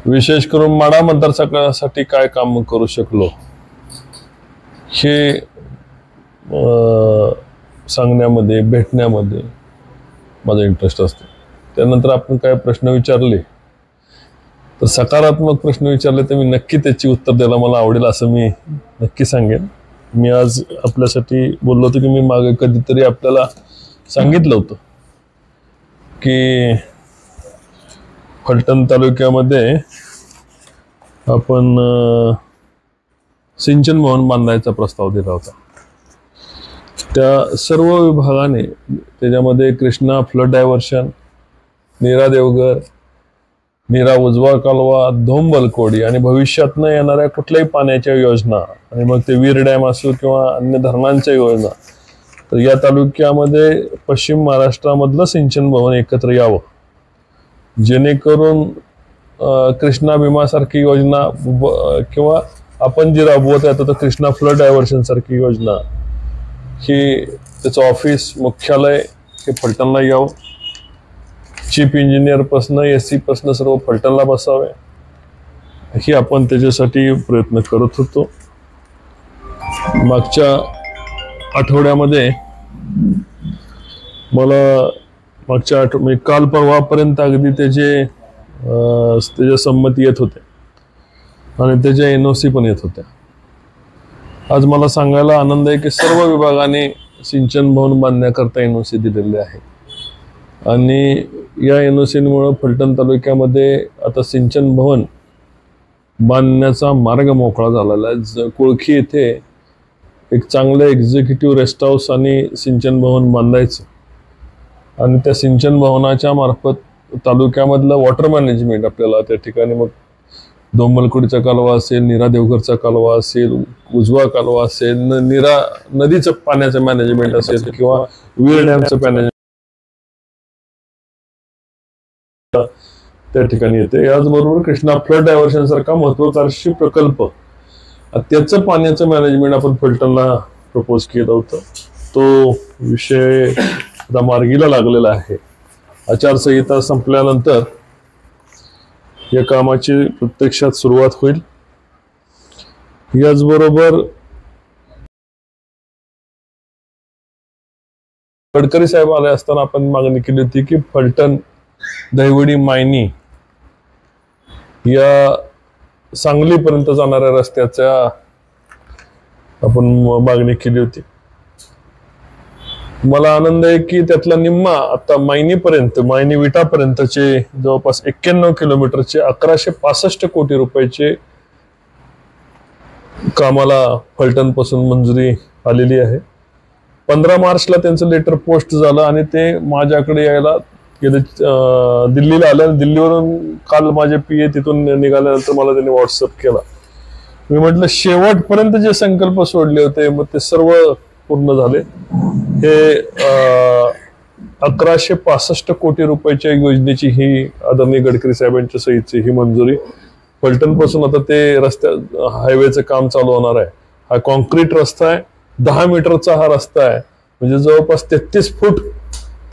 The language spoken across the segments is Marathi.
विशेष करून माढा मतदारसंघासाठी काय काम करू शकलो हे सांगण्यामध्ये भेटण्यामध्ये माझा इंटरेस्ट असतो। त्यानंतर आपण काय प्रश्न विचारले तर सकारात्मक प्रश्न विचारले तर मी नक्की त्याची उत्तर द्यायला मला आवडेल असं मी नक्की सांगेन। मी आज आपल्यासाठी बोललो होतो की मी मागे कधीतरी आपल्याला सांगितलं होतं की फलटण तालुक्यामध्ये आपण सिंचन भवन बांधायचा प्रस्ताव दिला होता। त्या सर्व विभागाने त्याच्यामध्ये कृष्णा फ्लड डायव्हर्शन, नीरा देवघर, नीरा उजवा कालवा, धोंबलकोडी आणि भविष्यातनं येणाऱ्या कुठल्याही पाण्याच्या योजना आणि मग ते वीर डॅम असो किंवा अन्य धरणांच्या योजना, तर या तालुक्यामध्ये पश्चिम महाराष्ट्रामधलं सिंचन भवन एकत्र यावं, जेणेकरून कृष्णा भीमा सारखी योजना किंवा आपण जी राबवत आहे तर कृष्णा फ्लड डायव्हर्शन सारखी योजना ही त्याचं ऑफिस मुख्यालय हे फलटणला यावं, चीफ इंजिनियर पासून एससी पासून सर्व फलटणला बसावे ही आपण त्याच्यासाठी प्रयत्न करत होतो। मागच्या आठवड्यामध्ये मला काल परवापर्यंत अगदी त्याच्या संमती येत होते आणि त्याच्या एनओसी पण येत होत्या। आज मला सांगायला आनंद आहे की सर्व विभागाने सिंचन भवन बांधण्याकरता एनओसी दिलेले आहे आणि या एनओसीमुळे फलटण तालुक्यामध्ये आता सिंचन भवन बांधण्याचा मार्ग मोकळा झालेला आहे। कुळखी येथे एक चांगलं एक्झिक्युटिव्ह रेस्ट हाऊस आणि सिंचन भवन बांधायचं आणि त्या सिंचन भवनाच्या मार्फत तालुक्यामधलं वॉटर मॅनेजमेंट आपल्याला त्या ठिकाणी मग धोंबलकोडीचा कालवा असेल, नीरा देवघरचा कालवा असेल, उजवा कालवा असेल, नीरा नदीचं पाण्याचं मॅनेजमेंट असेल किंवा वीर डॅमचं मॅनेजमेंट त्या ठिकाणी येते। याचबरोबर कृष्णा फ्लड डायव्हर्शन सारखा महत्वाकांक्षी प्रकल्प त्याचं पाण्याचं मॅनेजमेंट आपण फलटणला प्रपोज केलं होतं। तो विषय आता मार्गीला लागलेला आहे। आचारसंहिता संपल्यानंतर या कामाची प्रत्यक्षात सुरुवात होईल। याचबरोबर गडकरी साहेब आले असताना आपण मागणी केली होती की फलटण दहिवडी मायनी या सांगलीपर्यंत जाणाऱ्या रस्त्याच्या आपण मागणी केली होती। मला आनंद आहे की त्यातला निम्मा आता मायनी विटापर्यंतचे जवळपास 91 किलोमीटरचे 1165 कोटी रुपयाचे कामाला फलटण पासून मंजुरी आलेली आहे। 15 मार्चला त्यांचं लेटर पोस्ट झालं आणि ते माझ्याकडे यायला गेले, दिल्लीला आलं। दिल्लीवरून काल माझे पीए तिथून निघाल्यानंतर मला त्यांनी व्हॉट्सअप केला। मी म्हटलं शेवटपर्यंत जे संकल्प सोडले होते मग ते सर्व पूर्ण झाले। हे 1165 कोटी रुपयाच्या योजनेची ही आदरणीय गडकरी साहेबांच्या सहीची ही मंजुरी फलटण पासून आता ते हायवेचं काम चालू होणार आहे। हा कॉन्क्रीट रस्ता आहे, 10 मीटरचा हा रस्ता आहे, म्हणजे जवळपास 33 फूट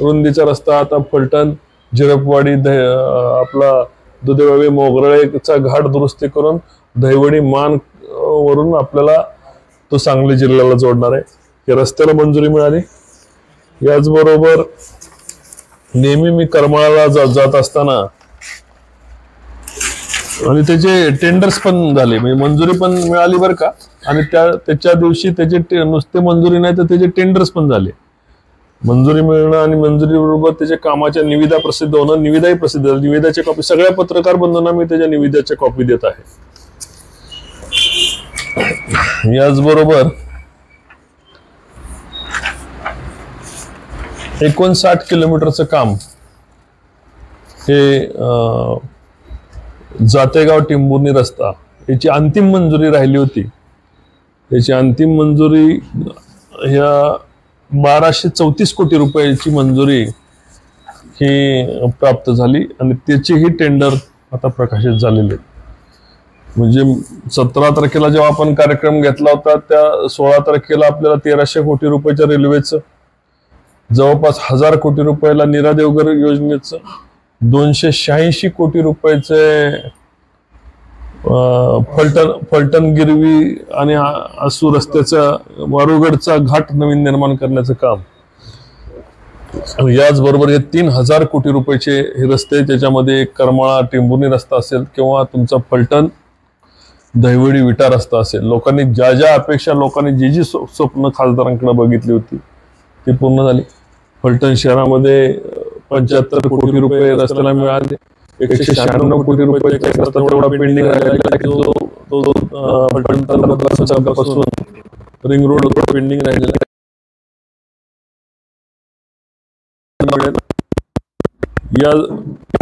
रुंदीचा रस्ता आता फलटण झिरपवाडी आपला दुधेवाडी मोगराळेचा घाट दुरुस्ती करून दहिवडी मान वरून आपल्याला तो सांगली जिल्ह्याला जोडणार आहे। या रस्त्याला मंजुरी मिळाली। याचबरोबर नेहमी मी करमाळाला जात असताना आणि त्याचे टेंडर्स पण झाले, म्हणजे मंजुरी पण मिळाली बरं का, आणि त्याच्या दिवशी त्याचे नुसते मंजुरी नाही तर त्याचे टेंडर्स पण झाले। मंजुरी मिळणं आणि मंजुरी बरोबर त्याच्या कामाच्या निविदा प्रसिद्ध होणं, निविदाही प्रसिद्ध झाली। निविदाच्या कॉपी सगळ्या पत्रकार बंधूंना मी त्याच्या निविदाच्या कॉपी देत आहे। याचबरोबर 59 किलोमीटरचं काम हे जातेगाव टिंबुर्णी रस्ता याची अंतिम मंजुरी राहिली होती। याची अंतिम मंजुरी ह्या 1234 कोटी रुपयाची मंजुरी ही प्राप्त झाली आणि त्याचीही टेंडर आता प्रकाशित झालेले। म्हणजे 17 तारखेला जेव्हा आपण कार्यक्रम घेतला होता त्या 16 तारखेला आपल्याला 1300 कोटी रुपयाच्या रेल्वेचं, जवळपास 1000 कोटी रुपयाला नीरा देवघर योजनेचं, 286 कोटी रुपयाचे फलटण गिरवी आणि आसू रस्त्याचा वारुगडचा घाट नवीन निर्माण करण्याचं काम, याचबरोबर हे 3000 कोटी रुपयाचे हे रस्ते, त्याच्यामध्ये करमाळा टेंभुर्णी रस्ता असेल किंवा तुमचा फलटण दहिवडी विटा रस्ता असेल, लोकांनी ज्या ज्या अपेक्षा, लोकांनी जी जी स्वप्न खासदारांकडे बघितली होती ती पूर्ण झाली. फलटण शहरामध्ये 75 कोटी रुपये रस्त्याला मिळाले. 196 कोटी रुपयाचा रस्ता एवढा पेंडिंग राहिलेला की तो फलटण तालुक्यापासून रिंग रोड पेंडिंग राहिलेला आहे. या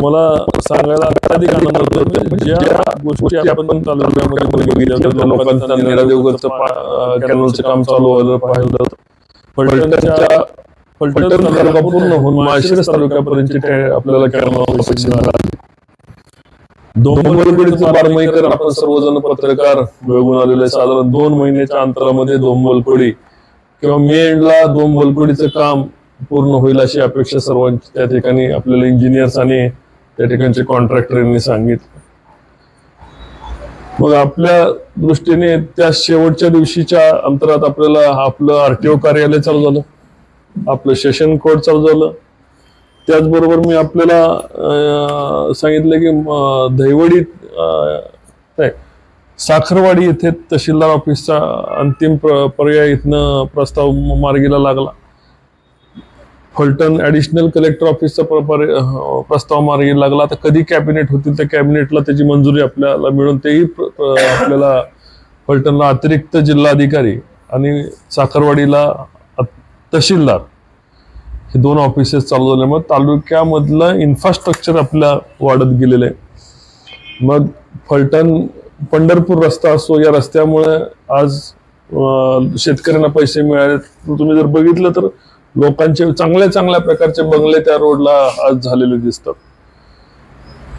मला सांगायला अत्याधिक आनंद होतो, ज्या गोष्टी आपण तालुक्यामध्ये बघितल्या, लोकांचा निरादेवगडचं कॅनलचं काम चालू व्हायला पाहिलं, फलटण तालुका पूर्ण होऊन माळशिरस तालुक्यापर्यंत आपल्याला कॅनल डोंबलकडीचं बारमाहीकर आपण सर्वजण पत्रकार बघून आलेले, साधारण 2 महिन्याच्या अंतरामध्ये डोंबलकडी किंवा मे एंडला डोंबलकडीचं काम पूर्ण होईल अशी अपेक्षा सर्वांची त्या ठिकाणी आपल्याला इंजिनियर्स आणि त्या ठिकाणचे कॉन्ट्रॅक्टरांनी सांगितलं. मग आपल्या दृष्टीने त्या शेवटच्या दिवशीच्या अंतरात आपल्याला आपलं आरटीओ कार्यालय चालू झालं, आपलं सेशन कोर्ट चालू झालं. त्याचबरोबर मी आपल्याला सांगितलं की दहिवडी साखरवाडी येथे तहसीलदार ऑफिसचा अंतिम पर्याय इथनं प्रस्ताव मार्गीला लागला. फलटण ऍडिशनल कलेक्टर ऑफिसचा प्रस्ताव मार्गी लागला. आता कधी कॅबिनेट होतील त्या कॅबिनेटला त्याची मंजुरी आपल्याला मिळून तेही आपल्याला फलटणला अतिरिक्त जिल्हाधिकारी आणि साखरवाडीला तहसीलदार हे 2 ऑफिसेस चालू झाल्यामुळे तालुक्यामधलं इन्फ्रास्ट्रक्चर आपल्या वाढत गेलेलं आहे. मग फलटण पंढरपूर रस्ता असो, या रस्त्यामुळे आज शेतकऱ्यांना पैसे मिळाले. तुम्ही जर बघितलं तर लोकांचे चांगल्या चांगल्या प्रकारचे बंगले त्या रोडला आज झालेले दिसतात.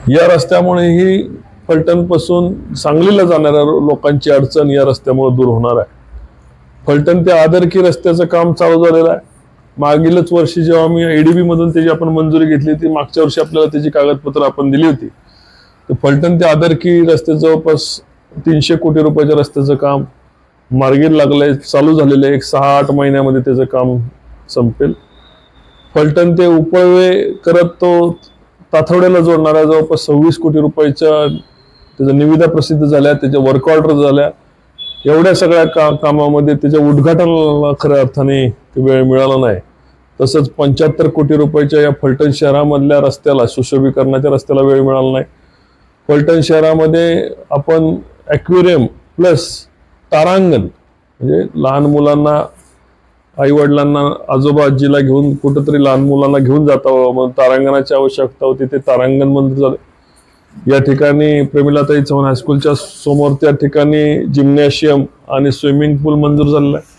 या रस्त्यामुळेही फलटण पासून सांगलीला जाणाऱ्या लोकांची अडचण या रस्त्यामुळे दूर होणार आहे. फलटण ते आदरकी रस्त्याचं काम चालू झालेलं आहे. मागीलच वर्षी जेव्हा मी एडीबी मधून त्याची आपण मंजुरी घेतली होती, मागच्या वर्षी आपल्याला त्याची कागदपत्र आपण दिली होती. तर फलटण ते आदरकी रस्ते जवळपास 300 कोटी रुपयाच्या रस्त्याचं काम मार्गी लागलंय, चालू झालेलं आहे. 6-8 महिन्यामध्ये त्याचं काम संपेल. फलटण ते उपळवे करत तो ताथवड्याला जोडणाऱ्या जवळपास 26 कोटी रुपयाच्या त्याच्या निविदा प्रसिद्ध झाल्या, त्याच्या वर्क ऑर्डर झाल्या. एवढ्या सगळ्या कामामध्ये त्याच्या उद्घाटनाला खऱ्या अर्थाने वेळ मिळाला नाही. तसंच 75 कोटी रुपयाच्या या फलटण शहरामधल्या रस्त्याला, सुशोभीकरणाच्या रस्त्याला वेळ मिळाला नाही. फलटण शहरामध्ये आपण ॲक्वेरियम प्लस तारांगण, म्हणजे लहान मुलांना, आई वडिलांना, आजोबा आजीला घेऊन कुठेतरी लहान मुलांना घेऊन जाता मग तारांगणाची आवश्यकता होती, ते तारांगण मंजूर झाले. या ठिकाणी प्रेमिलाताई चव्हाण हायस्कूलच्या समोर त्या ठिकाणी जिम्नॅशियम आणि स्विमिंग पूल मंजूर झालेला आहे.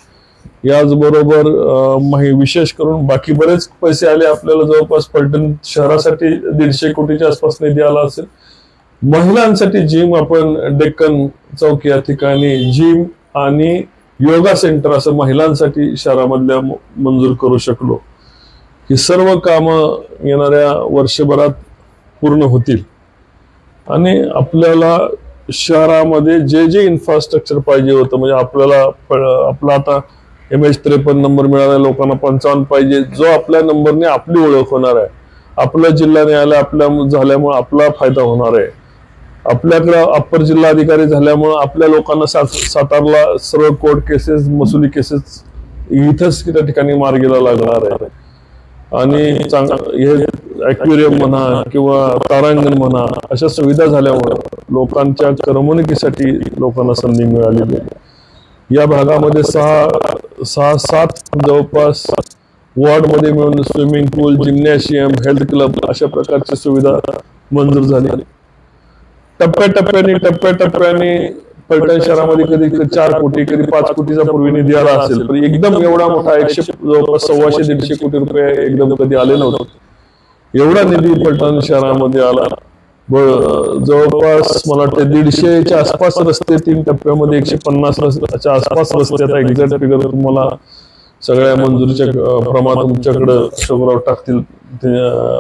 याचबरोबर विशेष करून बाकी बरेच पैसे आले आपल्याला. जवळपास फलटण शहरासाठी 150 कोटीच्या आसपास निधी आला असेल. महिलांसाठी जिम, आपण डेक्कन चौक या ठिकाणी जिम आणि योगा सेंटर असं महिलांसाठी शहरामधल्या मंजूर करू शकलो. ही सर्व कामं येणाऱ्या वर्षभरात पूर्ण होतील आणि आपल्याला शहरामध्ये जे जे इन्फ्रास्ट्रक्चर पाहिजे होतं, म्हणजे आपला आता MH53 नंबर मिळाला, लोकांना 55 पाहिजे, जो आपल्या नंबरने आपली ओळख होणार आहे. आपला जिल्हा न्यायालय आपल्या झाल्यामुळे आपला फायदा होणार आहे. आपल्याकडे अप्पर जिल्हा अधिकारी झाल्यामुळे आपल्या लोकांना सातारला सर्व कोर्ट केसेस, महसुली केसेस इथंच त्या ठिकाणी मार्गीला लागणार आहे. आणि हे ॲक्वेरियम म्हणा किंवा तारांगण म्हणा, अशा सुविधा झाल्यामुळे लोकांच्या करमणुकीसाठी लोकांना संधी मिळालेली आहे. या भागामध्ये 6-7 जवळपास वॉर्डमध्ये मिळून स्विमिंग पूल, जिम्नॅशियम, हेल्थ क्लब अशा प्रकारची सुविधा मंजूर झाली. टप्प्याटप्प्याने फलटण शहरामध्ये कधी 4 कोटी, कधी 5 कोटीचा पूर्वी निधी आला असेल, पण एकदम एवढा मोठा जवळपास 125-150 कोटी रुपये एकदम कधी आले नव्हते. एवढा निधी फलटण शहरामध्ये आला. जवळपास मला वाटतं 150च्या आसपास रस्ते 3 टप्प्यामध्ये 150च्या आसपास रस्ते. आता एक्झॅक्ट फिगर तुम्हाला सगळ्या मंजुरीच्या प्रमाण तुमच्याकडे अशोकराव टाकतील,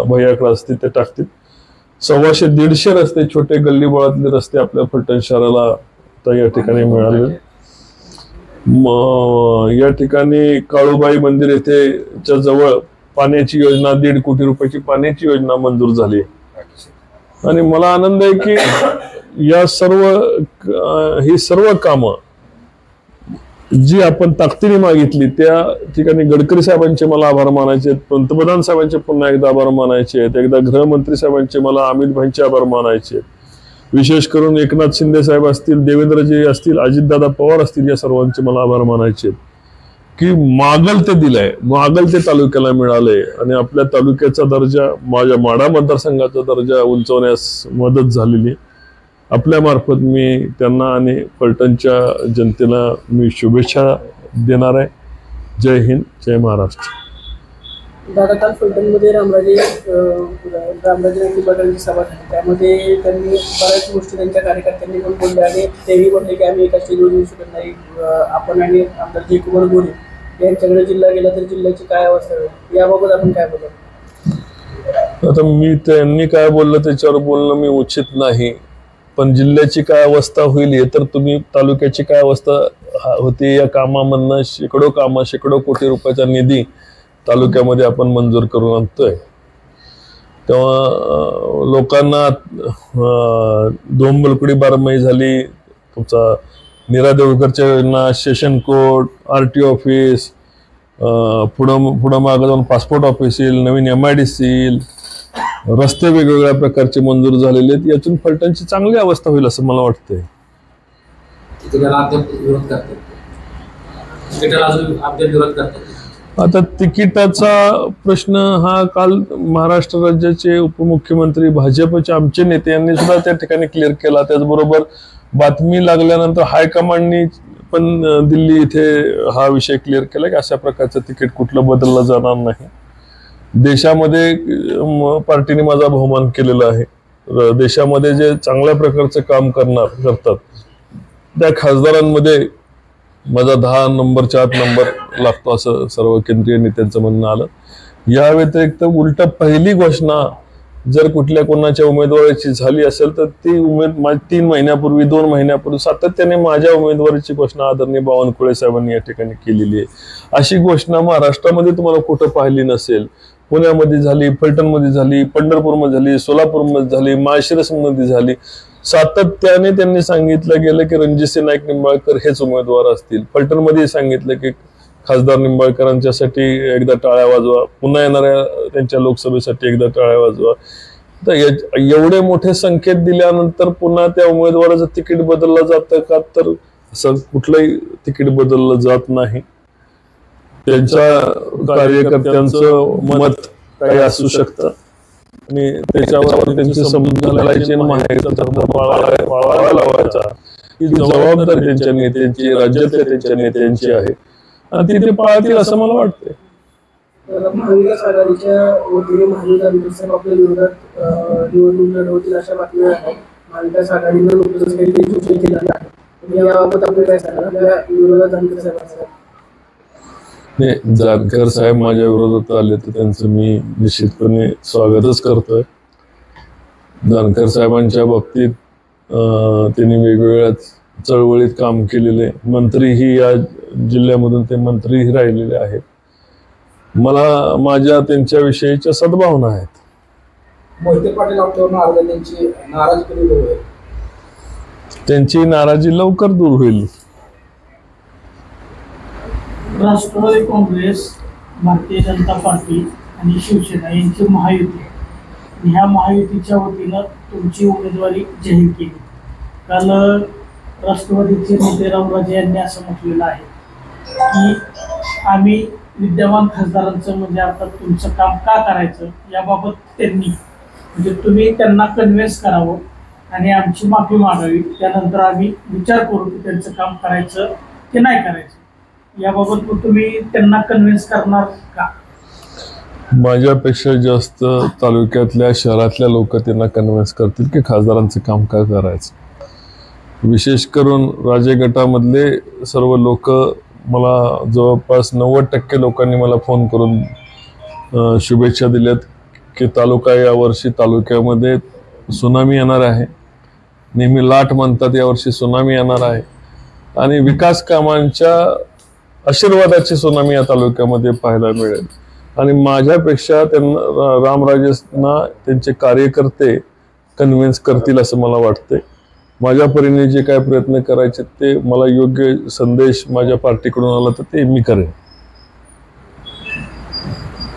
भैयाकडे असतील ते टाकतील. 100-150 रस्ते, छोटे गल्लीबोळातले रस्ते आपल्या फलटण शहराला तर या ठिकाणी मिळाले. या ठिकाणी काळूबाई मंदिर येथे जवळ पाण्याची योजना 1.5 कोटी रुपयाची पाण्याची योजना मंजूर झाली. आणि मला आनंद आहे की या ही सर्व कामं जी आपण ताकदीने मागितली त्या ठिकाणी गडकरी साहेबांचे मला आभार मानायचे आहेत, पंतप्रधान साहेबांचे पुन्हा एकदा आभार मानायचे आहेत, एकदा गृहमंत्री साहेबांचे मला अमित भाईंचे आभार मानायचे आहेत. विशेष करून एकनाथ शिंदे साहेब असतील, देवेंद्रजी असतील, अजितदादा पवार असतील, या सर्वांचे मला आभार मानायचे आहेत की मागल ते दिलंय, मागल ते तालुक्याला मिळालंय आणि आपल्या तालुक्याचा दर्जा, माझ्या माढा मतदारसंघाचा दर्जा उंचवण्यास मदत झालेली. आपल्या मार्फत मी त्यांना आणि फलटणच्या जनतेला मी शुभेच्छा देणार आहे. जय हिंद, जय महाराष्ट्र. दादा, काल फलटणमध्ये रामराजे निंबाळकरांची सभा झाली, त्यामध्ये त्यांनी बऱ्याच गोष्टी त्यांच्या कार्यकर्त्यांनी पण बोलल्या आणि तेही म्हणले की आम्ही एका स्टेजवर येऊ शकत नाही. आपण आणि आमदार जयकुमार गोरे यांच्याकडे जिल्हा गेला तर जिल्ह्याची काय अवस्था होईल, याबाबत आपण काय बोलतो? आता मी त्यांनी काय बोललं त्याच्यावर बोलणं मी उचित नाही, पण जिल्ह्याची काय अवस्था होईल हे तर तुम्ही, तालुक्याची काय अवस्था होती या कामामधनं शेकडो कोटी रुपयाचा निधी तालुक्यामध्ये आपण मंजूर करून आणतोय. तेव्हा लोकांना दोंबलकुडी बारमाही झाली, तुमचा नीरा देवकरच्या योजना, सेशन कोर्ट, RTO ऑफिस, पुढं मागं जाऊन पासपोर्ट ऑफिस येईल, नवीन MIDC येईल, रस्ते वेगवेगळ्या प्रकारचे मंजूर झालेले आहेत. यातून फलटणची चांगली अवस्था होईल असं मला वाटतंय. आता तिकिटाचा प्रश्न हा काल महाराष्ट्र राज्याचे उपमुख्यमंत्री भाजपचे आमचे नेते यांनी सुद्धा त्या ठिकाणी क्लिअर केला. त्याचबरोबर बातमी लागल्यानंतर हायकमांडनी पण दिल्ली इथे हा विषय क्लिअर केला की अशा प्रकारचं तिकीट कुठलं बदललं जाणार नाही. देशामध्ये पार्टीने माझा बहुमान केलेला आहे. देशामध्ये जे चांगल्या प्रकारचं काम करतात त्या खासदारांमध्ये माझा 10 नंबरच्या आत नंबर लागतो असं सर्व केंद्रीय नेत्यांचं म्हणणं आलं. या व्यतिरिक्त उलट पहिली घोषणा जर कुठल्या कोणाच्या उमेदवाराची झाली असेल तर ती 3 महिन्यापूर्वी 2 महिन्यापूर्वी सातत्याने माझ्या उमेदवारीची घोषणा आदरणीय बावनकुळे साहेबांनी या ठिकाणी केलेली आहे. अशी घोषणा महाराष्ट्रामध्ये तुम्हाला कुठं पाहिली नसेल. पुण्यामध्ये झाली, फलटणमध्ये झाली, पंढरपूरमध्ये झाली, सोलापूरमध्ये झाली, माळशिरसमध्ये झाली. सातत्याने त्यांनी सांगितलं गेलं की रणजितसिंह नाईक निंबाळकर हेच उमेदवार असतील. फलटणमध्ये सांगितलं की खासदार निंबाळकरांच्यासाठी एकदा टाळ्या वाजवा, पुन्हा येणाऱ्या त्यांच्या लोकसभेसाठी एकदा टाळ्या वाजवा. तर एवढे मोठे संकेत दिल्यानंतर पुन्हा त्या उमेदवाराचं तिकीट बदललं जातं का? तर असं कुठलंही तिकीट बदललं जात नाही. त्यांच्या कार्यकर्त्यांचं मत काही असू शकतं आणि त्याच्यावर त्यांचे समजून घालायचे, लावायचा ही जबाबदारी त्यांच्या नेत्यांची, राज्यातल्या त्यांच्या नेत्यांची आहे आणि तिथे पाळतील असं मला वाटतंय. महाविकास आघाडीच्या वतीने महाविकास आपल्या विरोधात निवडणूक लढवतील अशा बातम्या आहेत. महाविकास आघाडीनं नुकतंच काहीतरी घोषणा केलेलं आहे, याबाबत आपण काय सांगा? आपल्या विरोधात जानकर साहेब जानकर साहेब माझ्या विरोधात आले तर त्यांचं मी निश्चितपणे स्वागतच करतोय. जानकर साहेबांच्या बाबतीत त्यांनी वेगवेगळ्या चळवळीत काम केलेले, मंत्रीही या जिल्ह्यामधून ते मंत्रीही राहिलेले आहेत. मला माझ्या त्यांच्याविषयीच्या सद्भावना आहेत. मोहिते पाटील आपल्यावर त्यांची नाराजी कधी दूर होईल? त्यांची नाराजी लवकर दूर होईल. राष्ट्रवादी काँग्रेस, भारतीय जनता पार्टी आणि शिवसेना यांची महायुती, ह्या महायुतीच्या वतीनं तुमची उमेदवारी जाहीर केली. काल राष्ट्रवादीचे नेते रामराजे यांनी असं म्हटलेलं आहे की आम्ही विद्यमान खासदारांचं म्हणजे आता तुमचं काम का करायचं याबाबत त्यांनी म्हणजे तुम्ही त्यांना कन्व्हिन्स करावं आणि आमची माफी मागावी, त्यानंतर आम्ही विचार करू की त्यांचं काम करायचं की नाही करायचं. याबाबत तुम्ही त्यांना कन्व्हिन्स करणार का? माझ्यापेक्षा जास्त तालुक्यातल्या शहरातल्या लोक त्यांना कन्व्हिन्स करतील की खासदारांचं काम काय करायचं. विशेष करून राजे गटामधले सर्व लोक, मला जवळपास 90% लोकांनी मला फोन करून शुभेच्छा दिल्यात की तालुका यावर्षी तालुक्यामध्ये सुनामी येणार आहे. नेहमी लाट म्हणतात, यावर्षी सुनामी येणार आहे. आणि विकास कामांच्या आशीर्वादाची सुनामी या तालुक्यामध्ये पाहायला मिळेल. आणि माझ्यापेक्षा त्यांना रामराजेंना त्यांचे कार्यकर्ते कन्व्हिन्स करतील असं मला वाटतंय. माझ्या परीने जे काय प्रयत्न करायचे ते मला योग्य संदेश माझ्या पार्टीकडून आला तर ते मी करेन.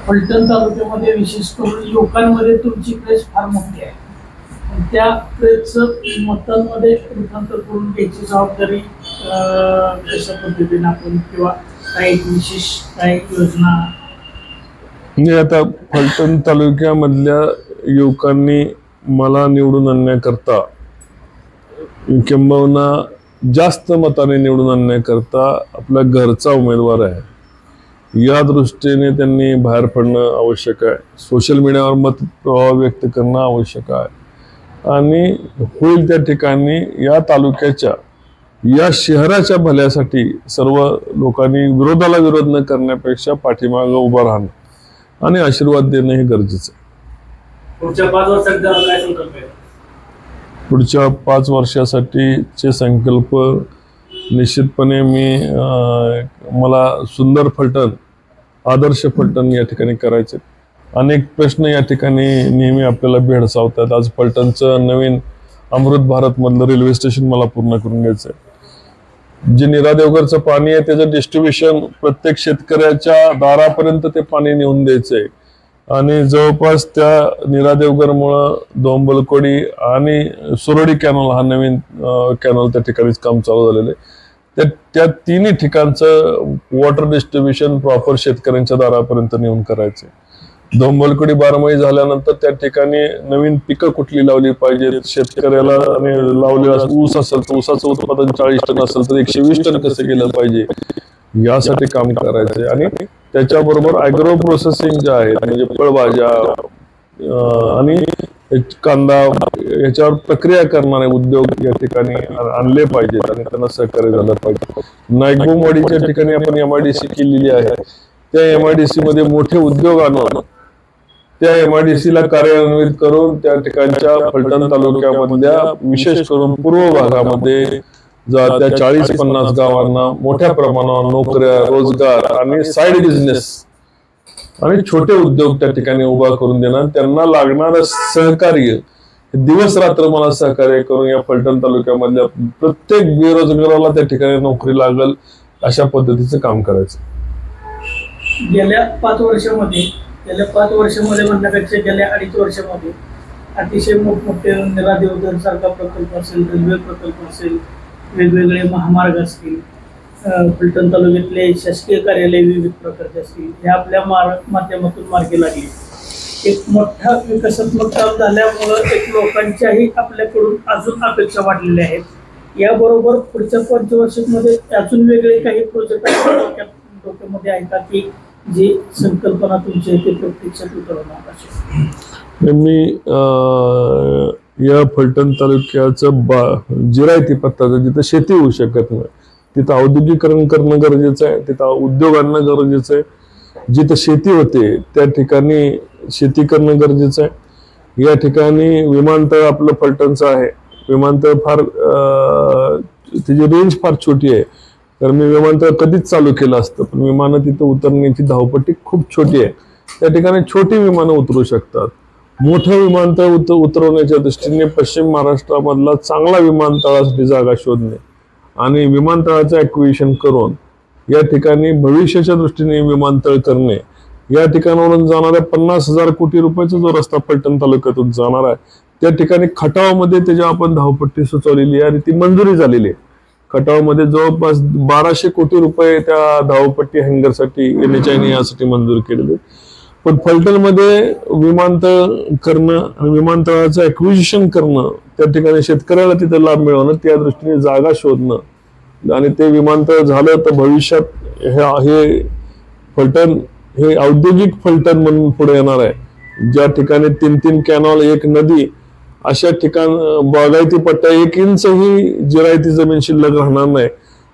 फलटण तालुक्यामध्ये विशेष करून युवकांमध्ये तुमची क्रेज फार मोठी आहे. आणि त्या क्रेजचं मतांमध्ये रूपांतर करून घ्यायची जबाबदारी कशा पद्धतीने आपण किंवा काही विशेष काही योजना? म्हणजे आता फलटण तालुक्यामधल्या युवकांनी मला निवडून आणण्याकरता किंबहुना जास्त मताने निवडून आणण्याकरता आपला घरचा उमेदवार आहे, या दृष्टीने त्यांनी बाहेर पडणं आवश्यक आहे. सोशल मीडियावर मत प्रभाव व्यक्त करणं आवश्यक आहे. आणि होईल त्या ठिकाणी या तालुक्याच्या, या शहराच्या भल्यासाठी सर्व लोकांनी विरोधाला विरोध न करण्यापेक्षा पाठीमागं उभं राहणं आणि आशीर्वाद देणं हे गरजेचं आहे. पुढच्या 5 वर्षात काय संकल्प आहे? पुढच्या 5 वर्षासाठीचे संकल्प निश्चितपणे मला सुंदर फलटण, आदर्श फलटण या ठिकाणी करायचे. अनेक प्रश्न या ठिकाणी नेहमी आपल्याला भेडसावतात. आज फलटणचं नवीन अमृत भारत मधलं रेल्वे स्टेशन मला पूर्ण करून घ्यायचं आहे. जे नीरा देवघरचं पाणी आहे त्याचं डिस्ट्रीब्युशन प्रत्येक शेतकऱ्याच्या दारापर्यंत ते पाणी नेऊन द्यायचंय. आणि जवळपास त्या नीरा देवघरमुळं दोंबलकोडी आणि सुरडी कॅनल हा नवीन कॅनल त्या ठिकाणीच काम चालू झालेलं आहे. त्या तिन्ही ठिकाणचं वॉटर डिस्ट्रीब्युशन प्रॉपर शेतकऱ्यांच्या दारापर्यंत नेऊन करायचे. दोंबलकोडी 12 झाल्यानंतर त्या ठिकाणी नवीन पिकं कुठली लावली पाहिजे शेतकऱ्याला, आणि लावलेला ऊस असेल तर ऊसाचं उत्पादन 40 टन असेल तर 120 टन कसं केलं पाहिजे यासाठी काम करायचे. आणि त्याच्याबरोबर ॲग्रो प्रोसेसिंग जे आहेत म्हणजे फळभाज्या आणि कांदा याच्यावर प्रक्रिया करणारे उद्योग या ठिकाणी आणले पाहिजेत आणि त्यांना सहकार्य झालं पाहिजे. नायगुमवाडीच्या ठिकाणी आपण MIDC केलेली आहे. त्या MIDC मध्ये मोठे उद्योग आणून त्या MIDC ला कार्यान्वित करून त्या ठिकाणच्या फलटण तालुक्यामधल्या विशेष करून पूर्व भागामध्ये त्या 40-50 गावांना मोठ्या प्रमाणावर नोकऱ्या, रोजगार आणि साईड बिझनेस आणि छोटे उद्योग त्या ठिकाणी उभा करून देणार. त्यांना लागणारं सहकार्य दिवस रात्र मला सहकार्य करून या फलटण तालुक्यामधल्या प्रत्येक बेरोजगाराला त्या ठिकाणी नोकरी लागल अशा पद्धतीचं काम करायचं. गेल्या 5 वर्षामध्ये म्हणण्यापेक्षा गेल्या 2.5 वर्षामध्ये अतिशय मोठमोठे नीरा देवघर सारखा प्रकल्प असेल, रेल्वे प्रकल्प असेल, वेगवेगळे महामार्ग असतील, फलटण तालुक्यातले शासकीय कार्यालय विविध प्रकारचे असतील, हे आपल्या माध्यमातून मार्गी लागले. एक मोठा विकासात्मक काम झाल्यामुळं एक लोकांच्याही आपल्याकडून अजून अपेक्षा वाढलेल्या आहेत. याबरोबर पुढच्या 5 वर्षामध्ये अजून वेगळे काही प्रोजेक्ट डोक्यामध्ये आहे का की जी संकल्पना तुमची आहे ते प्रत्यक्षात उतरवणार असेल? मी या फलटण तालुक्याचं जिरायती पत्ताचं जिथं शेती होऊ शकत नाही तिथं औद्योगिकरण करणं गरजेचं आहे, तिथं उद्योग आणणं गरजेचं आहे. जिथं शेती होते त्या ठिकाणी शेती करणं गरजेचं आहे. या ठिकाणी विमानतळ आपलं फलटणचं आहे. विमानतळ फार त्याची रेंज फार छोटी आहे, तर मी विमानतळ कधीच चालू केलं असतं, पण विमानं तिथं उतरण्याची धावपट्टी खूप छोटी आहे. त्या ठिकाणी छोटी विमानं उतरू शकतात. मोठं विमानतळ उतरवण्याच्या दृष्टीने पश्चिम महाराष्ट्रामधला चांगला विमानतळासाठी जागा शोधणे आणि विमानतळाचं ॲक्विजिशन करून या ठिकाणी भविष्याच्या दृष्टीने विमानतळ करणे. या ठिकाणावरून जाणाऱ्या 50,000 कोटी रुपयाचा जो रस्ता फलटण तालुक्यातून जाणार आहे त्या ठिकाणी खटावमध्ये त्याच्या आपण धावपट्टी सुचवलेली आहे आणि ती मंजुरी झालेली आहे. खटावमध्ये जवळपास 1200 कोटी रुपये त्या धावपट्टी हँगरसाठी NHI यासाठी मंजूर केलेले. पण फलटणमध्ये विमानतळ करणं आणि विमानतळाचं ॲक्विजिशन करणं, त्या ठिकाणी शेतकऱ्याला तिथे लाभ मिळवणं, त्या दृष्टीने जागा शोधणं आणि ते विमानतळ झालं तर भविष्यात हे फलटण हे औद्योगिक फलटण म्हणून पुढे येणार आहे. ज्या ठिकाणी 3-3 कॅनॉल, 1 नदी अशा ठिकाण बागायती पट्ट्या 1 इंचही जिरायती जमीन शिल्लक राहणार नाही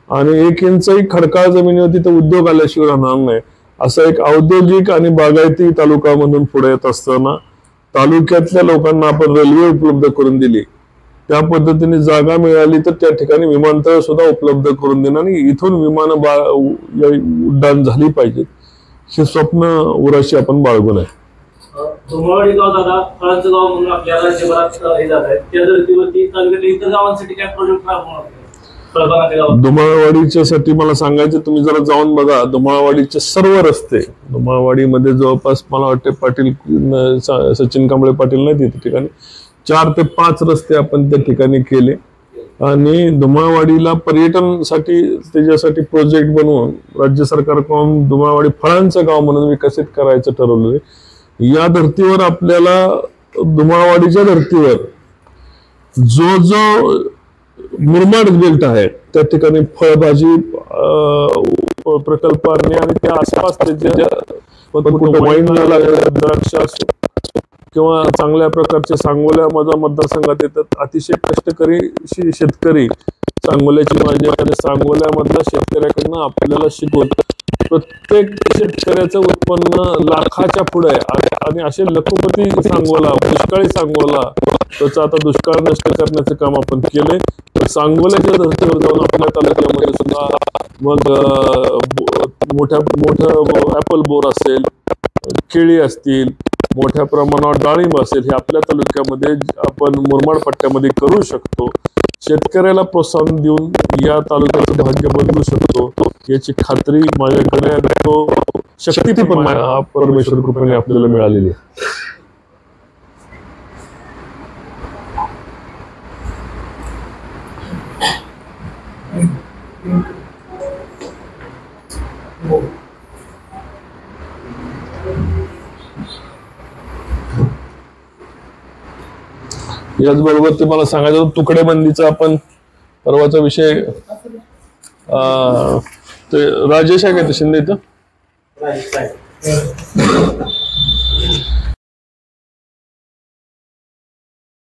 आणि 1 इंचही खडकाळ जमिनीवरती तर उद्योग आल्याशिवाय राहणार नाही. असा एक औद्योगिक आणि बागायती तालुका म्हणून पुढे येत असताना तालुक्यातल्या लोकांना आपण रेल्वे उपलब्ध करून दिली, त्या पद्धतीने जागा मिळाली तर त्या ठिकाणी विमानतळ सुद्धा उपलब्ध करून देणं आणि इथून विमानं उड्डाण झाली पाहिजेत, हे स्वप्न उराशी आपण बाळगून आहे. धुमाळवाडी गाव दादा फळांचं गाव म्हणून आपल्या राज्यभरात हे जात आहे, त्या धर्तीवरती तालुक्यातील इतर गावांसाठी काय प्रोजेक्ट राबवणार धुमाळवाडीच्या साठी मला सांगायचं, तुम्ही जरा जाऊन बघा धुमाळवाडीचे सर्व रस्ते. धुमाळवाडीमध्ये जवळपास मला वाटते पाटील सचिन कांबळे पाटील नाही त्या ठिकाणी 4 ते 5 रस्ते आपण त्या ठिकाणी केले आणि धुमाळवाडीला पर्यटनासाठी त्याच्यासाठी प्रोजेक्ट बनवून राज्य सरकारकडून धुमाळवाडी फळांचं गाव म्हणून विकसित करायचं ठरवलं. या धर्तीवर आपल्याला धुमाळवाडीच्या धर्तीवर जो मुरमाड बेल्ट आहे त्या ठिकाणी फळभाजी प्रकल्प आणि त्या आसपास कुठे वाईन द्राक्ष किंवा चांगल्या प्रकारचे सांगोल्या माझा मतदारसंघात येतात. अतिशय कष्टकरी शेतकरी सांगोल्याची माझी आणि सांगोल्यामधल्या शेतकऱ्याकडनं आपल्याला शिकवून प्रत्येक शेतकऱ्याचं उत्पन्न लाखाच्या पुढे आहे आणि असे लखोपती सांगोला, दुष्काळी सांगोला, त्याचा आता दुष्काळ नष्ट करण्याचं काम आपण केलंय. सांगोल्याच्या धर्तीवर जाऊन आपल्या तालुक्यामध्ये सुद्धा मग मोठं ऍपल बोर असेल, केळी असतील, मोठ्या प्रमाणावर डाळिंब असेल, हे आपल्या तालुक्यामध्ये आपण मुरमाड पट्ट्यामध्ये करू शकतो. शेतकऱ्याला प्रोत्साहन देऊन या तालुक्याचं भाग्य बदलू शकतो याची खात्री माझ्याकडे तो शक्ती पण परमेश्वर कृपेने आपल्याला मिळालेली आहे. याचबरोबर ते मला सांगायचं तुकडेबंदीचा आपण परवाचा विषय ते राजेश आहे का ते शिंदे इथं